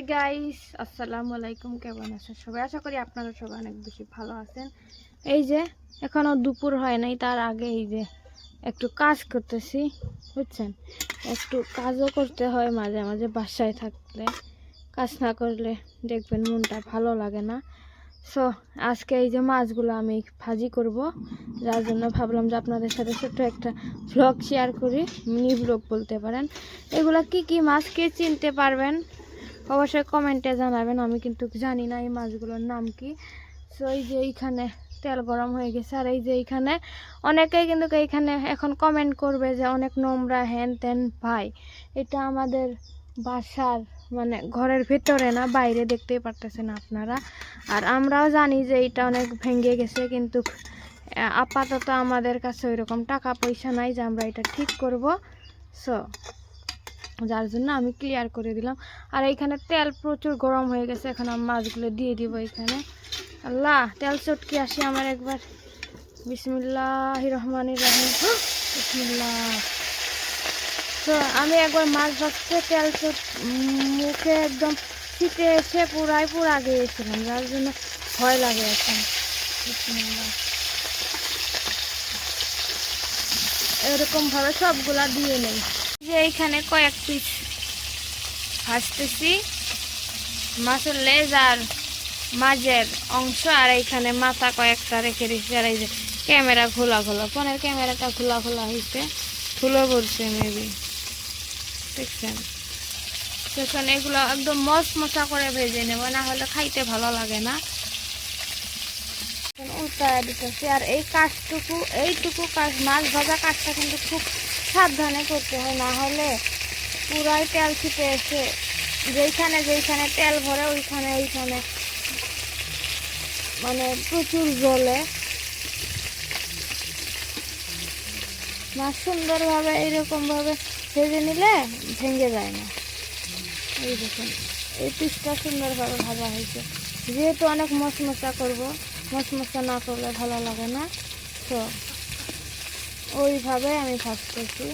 Hi guys, আসসালামু আলাইকুম। কেমন আছেন সবাই? আশা করি আপনারা সবাই অনেক বেশি ভালো আছেন। এই যে এখনো দুপুর হয় নাই, তার আগে এই যে একটু কাজ করতেছি, বুঝছেন। একটু কাজও করতে হয় মাঝে মাঝে, বাসায় থাকলে কাজ না করলে দেখবেন মনটা ভালো লাগে না। সো আজকে এই যে মাছগুলো আমি ভাজি করব, যার জন্য ভাবলাম যে আপনাদের সাথে ছোট্ট একটা ভ্লগ শেয়ার করি, মিনি ভ্লগ বলতে পারেন। এগুলা কি কি মাছ, কে চিনতে পারবেন অবশ্যই কমেন্টে জানাবেন। আমি কিন্তু জানি না এই মাছগুলোর নাম কি। সো এই যে এইখানে তেল গরম হয়ে গেছে, আর এই যে এইখানে অনেকেই কিন্তু এইখানে এখন কমেন্ট করবে যে অনেক নোংরা হ্যান ত্যান। ভাই, এটা আমাদের বাসার মানে ঘরের ভেতরে না, বাইরে, দেখতেই পারতেছেন আপনারা। আর আমরাও জানি যে এটা অনেক ভেঙে গেছে, কিন্তু আপাতত আমাদের কাছে ওইরকম টাকা পয়সা নাই যে আমরা এটা ঠিক করব। সো যার জন্য আমি ক্লিয়ার করে দিলাম। আর এইখানে তেল প্রচুর গরম হয়ে গেছে, এখন আমি মাছগুলো দিয়ে দিব এখানে। আল্লাহ, তেল চটকি আসি আমার একবার। বিসমিল্লাহির রহমানির রহিম। বিসমিল্লাহ। তো আমি একবার মাছ ভাজতে তেল মুখে একদম শীতে এসে পুরা গিয়েছিলাম, যার জন্য ভয় লাগে এখন। বিসমিল্লাহ। এরকম ভাবে সবগুলা দিয়ে নেই। যে এইখানে কয়েক পিস ভাজতেছি, মাছের লেজ আর মাঝের অংশ, আর এইখানে মাথা কয়েকটা রেখে দিচ্ছি। আর এই যে ক্যামেরা খোলা ফোনের ক্যামেরাটা খোলা হয়েছে, খুলে পড়ছে মেবি, দেখছেন। সেখানে এগুলো একদম মশা করে ভেজে নেব, না হলে খাইতে ভালো লাগে না। উল্টায় দিতেছি। আর এই কাজটুকু, এইটুকু কাজ, মাছ ভাজা কাজটা কিন্তু খুব সাবধানে করতে হয়, না হলে পুরাই তেল ছিটে এসে যেইখানে তেল ভরে এইখানে মানে প্রচুর জ্বলে। মাছ সুন্দরভাবে এইরকমভাবে ভেজে নিলে ভেঙে যায় না। এই দেখুন, এই পিসটা সুন্দরভাবে ভাজা হয়েছে। যেহেতু অনেক মশমশা করব, মশমশা না করলে ভালো লাগে না, তো ওইভাবে আমি ভাজতেছি।